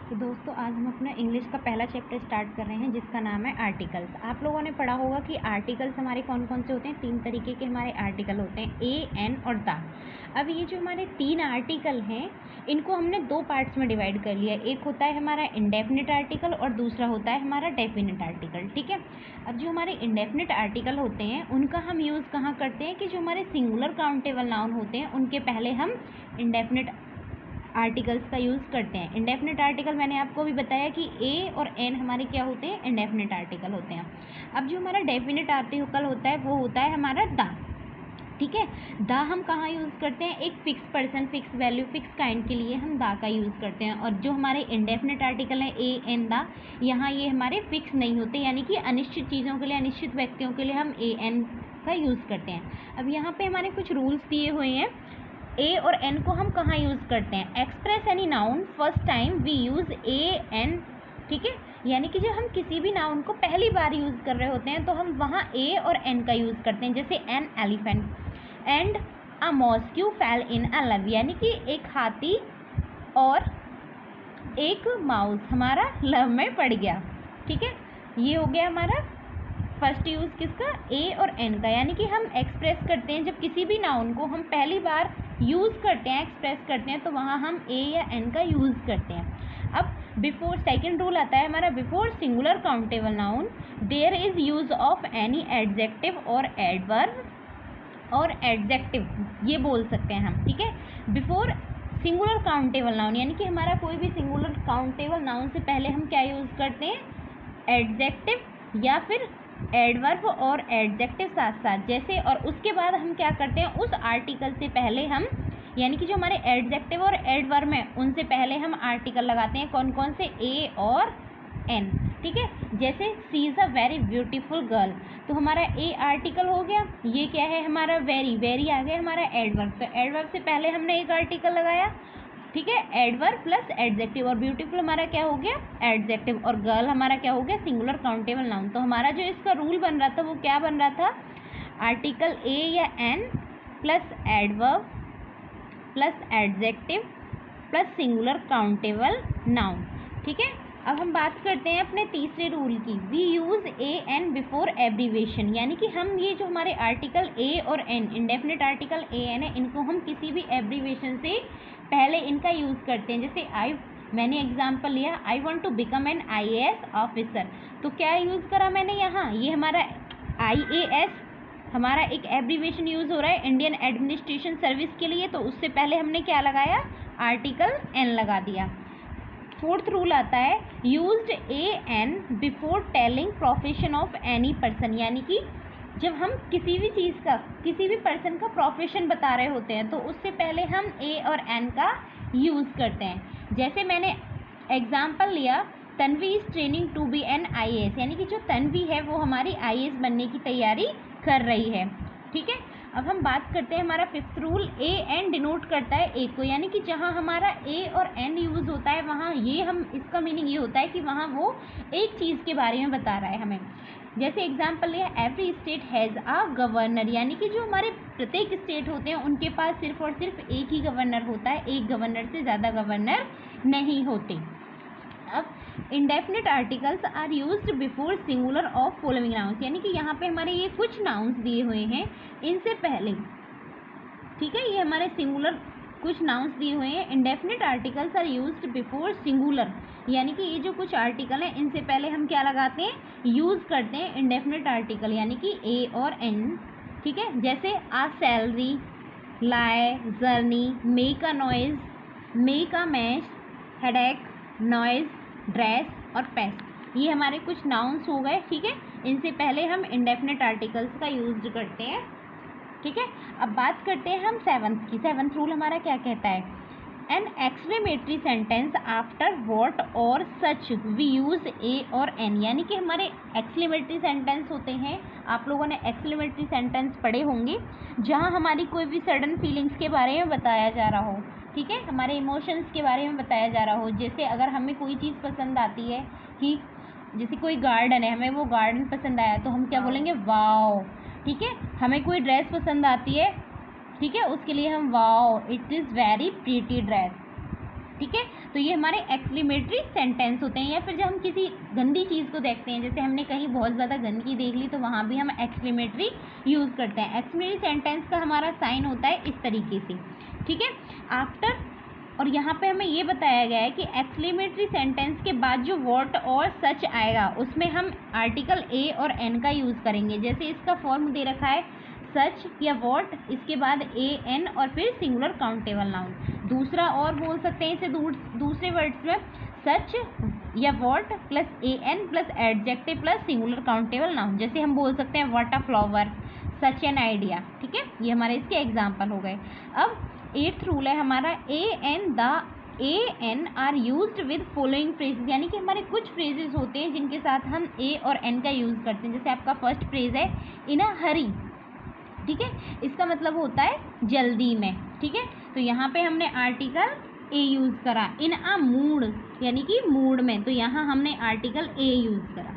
तो दोस्तों आज हम अपना इंग्लिश का पहला चैप्टर स्टार्ट कर रहे हैं जिसका नाम है आर्टिकल्स। आप लोगों ने पढ़ा होगा कि आर्टिकल्स हमारे कौन कौन से होते हैं। 3 तरीके के हमारे आर्टिकल होते हैं, ए, एन और द। अब ये जो हमारे 3 आर्टिकल हैं इनको हमने 2 पार्ट्स में डिवाइड कर लिया। एक होता है हमारा इंडेफिनिट आर्टिकल और दूसरा होता है हमारा डेफिनिट आर्टिकल। ठीक है। अब जो हमारे इंडेफिनिट आर्टिकल होते हैं उनका हम यूज़ कहाँ करते हैं कि जो हमारे सिंगुलर काउंटेबल नाउन होते हैं उनके पहले हम इंडेफिनिट आर्टिकल्स का यूज़ करते हैं। इंडेफिनिट आर्टिकल मैंने आपको भी बताया कि ए और एन हमारे क्या होते हैं, इंडेफिनिट आर्टिकल होते हैं। अब जो हमारा डेफिनिट आर्टिकल होता है वो होता है हमारा द। ठीक है। द हम कहाँ यूज़ करते हैं, एक fix person, fix value, fix kind के लिए हम द का यूज़ करते हैं। और जो हमारे इंडेफिनिट आर्टिकल है ए एन द, यहाँ ये हमारे फिक्स नहीं होते, यानी कि अनिश्चित चीज़ों के लिए, अनिश्चित व्यक्तियों के लिए हम ए एन का यूज़ करते हैं। अब यहाँ पे हमारे कुछ रूल्स दिए हुए हैं। ए और एन को हम कहाँ यूज़ करते हैं, express any noun first time we use a an. ठीक है। यानी कि जब हम किसी भी नाउन को पहली बार यूज़ कर रहे होते हैं तो हम वहाँ ए और एन का यूज़ करते हैं। जैसे an elephant and a mosque fail in a love, यानी कि एक हाथी और एक माउस हमारा लव में पड़ गया। ठीक है। ये हो गया हमारा फर्स्ट यूज़ किसका, ए और एन का। यानी कि हम एक्सप्रेस करते हैं जब किसी भी नाउन को हम पहली बार यूज़ करते हैं, एक्सप्रेस करते हैं, तो वहाँ हम ए या एन का यूज़ करते हैं। अब बिफोर, सेकंड रूल आता है हमारा, before singular countable noun there is use of any adjective और एडवर्ब और एडजेक्टिव, ये बोल सकते हैं हम। ठीक है। बिफोर सिंगुलर काउंटेबल नाउन, यानी कि हमारा कोई भी सिंगुलर काउंटेबल नाउन से पहले हम क्या यूज़ करते हैं, एडजेक्टिव या फिर एडवर्ब और एडजेक्टिव साथ साथ जैसे। और उसके बाद हम क्या करते हैं, उस आर्टिकल से पहले हम, यानी कि जो हमारे एडजेक्टिव और एडवर्ब हैं उनसे पहले हम आर्टिकल लगाते हैं। कौन कौन से, ए और एन। ठीक है। जैसे she is a very beautiful girl, तो हमारा ए आर्टिकल हो गया। ये क्या है हमारा, वेरी, वेरी आ गया हमारा एडवर्ब। तो एडवर्ब से पहले हमने एक आर्टिकल लगाया। ठीक है। एडवर्ब प्लस एडजेक्टिव, और ब्यूटीफुल हमारा क्या हो गया, एडजेक्टिव, और गर्ल हमारा क्या हो गया, सिंगुलर काउंटेबल नाउन। तो हमारा जो इसका रूल बन रहा था वो क्या बन रहा था, आर्टिकल ए या an plus adverb plus adjective plus singular countable noun. ठीक है। अब हम बात करते हैं अपने तीसरे रूल की, we use a an before abbreviation, यानी कि हम ये जो हमारे आर्टिकल ए और an, indefinite article a an है, इनको हम किसी भी एब्रीवेशन से पहले इनका यूज़ करते हैं। जैसे मैंने एग्जाम्पल लिया, I want to become an IAS officer, तो क्या यूज़ करा मैंने यहाँ, ये हमारा IAS हमारा एक एब्रीवेशन यूज़ हो रहा है इंडियन एडमिनिस्ट्रेशन सर्विस के लिए, तो उससे पहले हमने क्या लगाया, आर्टिकल एन लगा दिया। फोर्थ रूल आता है, used A an before telling profession of any person, यानी कि जब हम किसी भी चीज़ का, किसी भी पर्सन का प्रोफेशन बता रहे होते हैं तो उससे पहले हम ए और एन का यूज़ करते हैं। जैसे मैंने एग्जाम्पल लिया, Tanvi is training to be an IAS, यानी कि जो तन्वी है वो हमारी IAS बनने की तैयारी कर रही है। ठीक है। अब हम बात करते हैं हमारा fifth rule, A N denote करता है ए को, यानी कि जहाँ हमारा ए और एन यूज़ होता है वहाँ ये हम, इसका मीनिंग ये होता है कि वहाँ वो एक चीज़ के बारे में बता रहा है हमें। जैसे एग्जाम्पल लिया, every state has a governor, यानी कि जो हमारे प्रत्येक स्टेट होते हैं उनके पास सिर्फ और सिर्फ एक ही गवर्नर होता है, एक गवर्नर से ज़्यादा गवर्नर नहीं होते। अब indefinite articles are used before singular of following nouns, यानी कि यहाँ पे हमारे ये कुछ नाउन्स दिए हुए हैं इनसे पहले। ठीक है। ये हमारे सिंगुलर कुछ नाउन्स दिए हुए हैं, indefinite articles are used before singular, यानी कि ये जो कुछ आर्टिकल हैं इनसे पहले हम क्या लगाते हैं, यूज़ करते हैं इंडेफिनिट आर्टिकल, यानी कि ए और एन। ठीक है। जैसे a salary, lie, journey, make a noise, make a mess, headache, noise, dress और पेस्ट, ये हमारे कुछ नाउन्स हो गए। ठीक है। इनसे पहले हम इंडेफिनिट आर्टिकल्स का यूज़ करते हैं। ठीक है। अब बात करते हैं हम सेवंथ की। सेवंथ रूल हमारा क्या कहता है, an exclamatory sentence after what और सच वी यूज़ ए और एन, यानी कि हमारे एक्सक्लेमेटरी सेंटेंस होते हैं, आप लोगों ने एक्सक्लेमेटरी सेंटेंस पढ़े होंगे, जहाँ हमारी कोई भी सडन फीलिंग्स के बारे में बताया जा रहा हो। ठीक है। हमारे इमोशंस के बारे में बताया जा रहा हो। जैसे अगर हमें कोई चीज़ पसंद आती है, कि जैसे कोई गार्डन है, हमें वो गार्डन पसंद आया तो हम क्या बोलेंगे, वाओ। ठीक है। हमें कोई ड्रेस पसंद आती है, ठीक है, उसके लिए हम wow it is very pretty dress. ठीक है। तो ये हमारे एक्सक्लेमेटरी सेंटेंस होते हैं, या फिर जब हम किसी गंदी चीज़ को देखते हैं, जैसे हमने कहीं बहुत ज़्यादा गंदगी देख ली तो वहाँ भी हम एक्सक्लेमेटरी यूज़ करते हैं। एक्सक्लेमेटरी सेंटेंस का हमारा साइन होता है इस तरीके से, ठीक है। आफ्टर, और यहाँ पे हमें ये बताया गया है कि एक्सक्लेमेटरी सेंटेंस के बाद जो व्हाट और सच आएगा उसमें हम आर्टिकल ए और एन का यूज़ करेंगे। जैसे इसका फॉर्म दे रखा है सच या व्हाट, इसके बाद ए एन और फिर सिंगुलर काउंटेबल नाउन। दूसरा और बोल सकते हैं इसे दूसरे वर्ड्स में, सच या what plus a an plus adjective plus singular countable noun. जैसे हम बोल सकते हैं what a flower, such an idea, ठीक है। ये हमारे इसके एग्जाम्पल हो गए। अब 8th रूल है हमारा, a an are used with following phrases, यानी कि हमारे कुछ फ्रेजेस होते हैं जिनके साथ हम ए और एन का यूज़ करते हैं। जैसे आपका फर्स्ट फ्रेज है इन अ हरी, ठीक है, इसका मतलब होता है जल्दी में, ठीक है। तो यहाँ पे हमने आर्टिकल ए यूज़ करा। इन अ मूड यानी कि मूड में, तो यहाँ हमने आर्टिकल ए यूज़ करा।